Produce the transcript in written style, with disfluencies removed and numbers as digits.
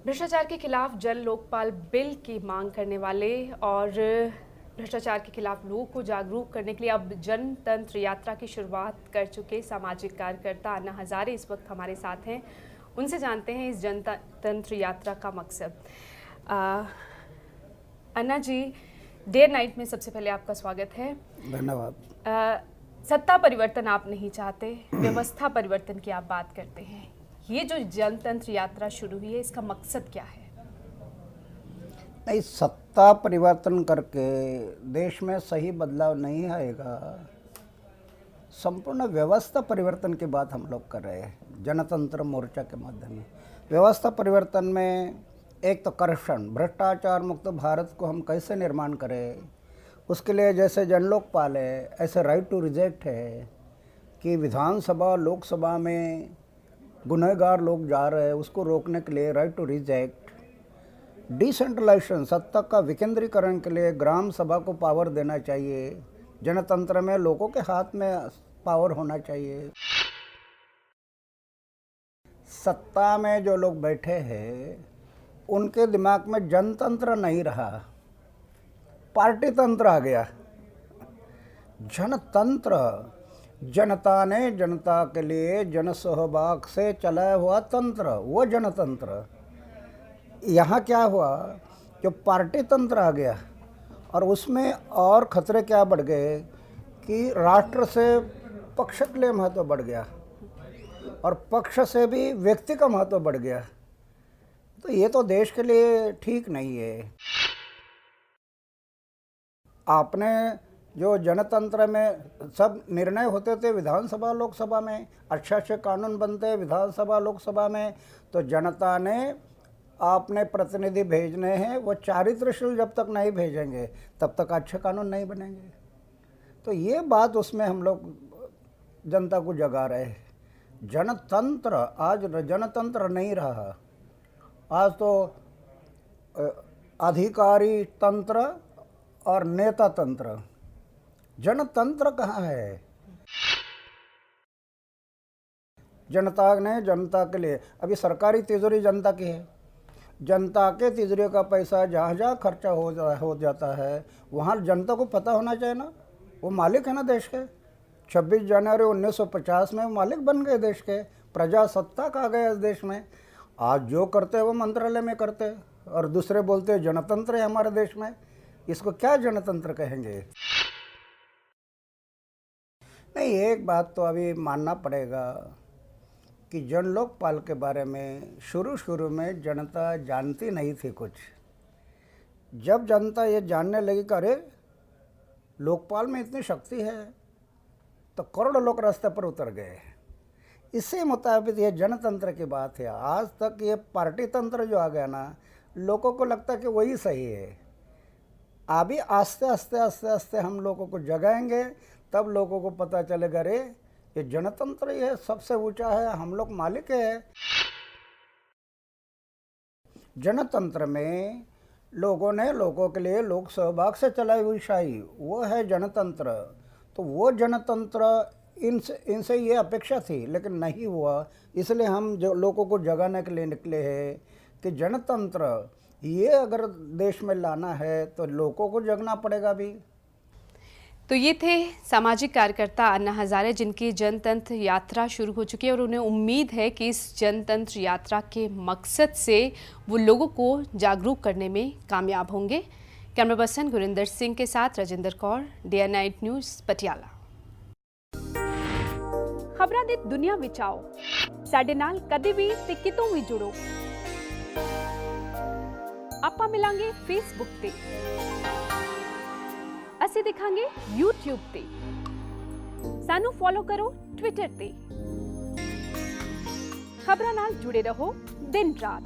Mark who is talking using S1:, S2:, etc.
S1: भ्रष्टाचार के खिलाफ जन लोकपाल बिल की मांग करने वाले और भ्रष्टाचार के खिलाफ लोगों को जागरूक करने के लिए अब जनतंत्र यात्रा की शुरुआत कर चुके सामाजिक कार्यकर्ता अन्ना हजारे इस वक्त हमारे साथ हैं। उनसे जानते हैं इस जनतंत्र यात्रा का मकसद। अन्ना जी, डे नाइट में सबसे पहले आपका स्वागत है।
S2: धन्यवाद।
S1: सत्ता परिवर्तन आप नहीं चाहते, व्यवस्था परिवर्तन की आप बात करते हैं। ये जो जनतंत्र यात्रा शुरू हुई है, इसका मकसद क्या है?
S2: नहीं, सत्ता परिवर्तन करके देश में सही बदलाव नहीं आएगा। संपूर्ण व्यवस्था परिवर्तन की बात हम लोग कर रहे हैं जनतंत्र मोर्चा के माध्यम में। व्यवस्था परिवर्तन में एक तो करप्शन, भ्रष्टाचार मुक्त भारत को हम कैसे निर्माण करें, उसके लिए जैसे जन लोकपाल है, ऐसे राइट टू रिजेक्ट है कि विधानसभा लोकसभा में गुनहगार लोग जा रहे हैं, उसको रोकने के लिए राइट टू रिजेक्ट। डिसेंट्रलाइजेशन, सत्ता का विकेंद्रीकरण के लिए ग्राम सभा को पावर देना चाहिए। जनतंत्र में लोगों के हाथ में पावर होना चाहिए। सत्ता में जो लोग बैठे हैं उनके दिमाग में जनतंत्र नहीं रहा, पार्टी तंत्र आ गया। जनतंत्र, जनता ने जनता के लिए जनसहभाग से चला हुआ तंत्र, वो जनतंत्र। यहाँ क्या हुआ, जो पार्टी तंत्र आ गया और उसमें और खतरे क्या बढ़ गए कि राष्ट्र से पक्ष के लिए महत्व बढ़ गया और पक्ष से भी व्यक्ति का महत्व बढ़ गया। तो ये तो देश के लिए ठीक नहीं है। आपने जो जनतंत्र में सब निर्णय होते थे विधानसभा लोकसभा में, अच्छे कानून बनते विधानसभा लोकसभा में, तो जनता ने आपने प्रतिनिधि भेजने हैं, वो चारित्रशील जब तक नहीं भेजेंगे तब तक अच्छे कानून नहीं बनेंगे। तो ये बात उसमें हम लोग जनता को जगा रहे हैं। जनतंत्र आज जनतंत्र नहीं रहा, आज तो अधिकारी तंत्र और नेता तंत्र। जनतंत्र कहाँ है? जनता ने जनता के लिए, अभी सरकारी तिजोरी जनता की है, जनता के तिजोरी का पैसा जहाँ जहाँ खर्चा हो जाता है वहाँ जनता को पता होना चाहिए ना। वो मालिक है ना देश के। 26 जनवरी 1950 में मालिक बन गए देश के, प्रजासत्ताक आ गए इस देश में। आज जो करते हैं वो मंत्रालय में करते हैं और दूसरे बोलते हैं जनतंत्र है हमारे देश में। इसको क्या जनतंत्र कहेंगे? नहीं, एक बात तो अभी मानना पड़ेगा कि जन लोकपाल के बारे में शुरू में जनता जानती नहीं थी कुछ। जब जनता ये जानने लगी कि अरे लोकपाल में इतनी शक्ति है, तो करोड़ों लोग रास्ते पर उतर गए। इसी मुताबिक ये जनतंत्र की बात है। आज तक ये पार्टी तंत्र जो आ गया ना, लोगों को लगता है कि वही सही है। अभी आस्ते आस्ते हम लोगों को जगाएंगे, तब लोगों को पता चलेगा रे ये जनतंत्र ये सबसे ऊंचा है, हम लोग मालिक है। जनतंत्र में लोगों ने लोगों के लिए लोक सहभाग से चलाई हुई शाही, वो है जनतंत्र। तो वो जनतंत्र इनसे ये अपेक्षा थी, लेकिन नहीं हुआ। इसलिए हम जो लोगों को जगाने के लिए निकले हैं कि जनतंत्र ये अगर देश में लाना है तो लोगों को जगना पड़ेगा भी।
S1: तो ये थे सामाजिक कार्यकर्ता अन्ना हजारे, जिनकी जनतंत्र यात्रा शुरू हो चुकी है और उन्हें उम्मीद है कि इस जनतंत्र यात्रा के मकसद से वो लोगों को जागरूक करने में कामयाब होंगे। कैमरा पर्सन गुरिंदर सिंह के साथ Rajendra Kaur, day night news, Patiala.
S3: खबरां ਦੀ दुनिया ਵਿੱਚ ਆਓ, ਸਾਡੇ ਨਾਲ ਕਦੇ ਵੀ ਤੇ ਕਿਤੋਂ ਵੀ ਜੁੜੋ। ਆਪਾਂ ਮਿਲਾਂਗੇ ਫੇਸਬੁੱਕ ਤੇ, ਅਸੀਂ ਦਿਖਾਂਗੇ YouTube ਤੇ, ਸਾਨੂੰ ਫੋਲੋ ਕਰੋ Twitter ਤੇ। ਖਬਰਾਂ ਨਾਲ ਜੁੜੇ ਰਹੋ ਦਿਨ ਰਾਤ।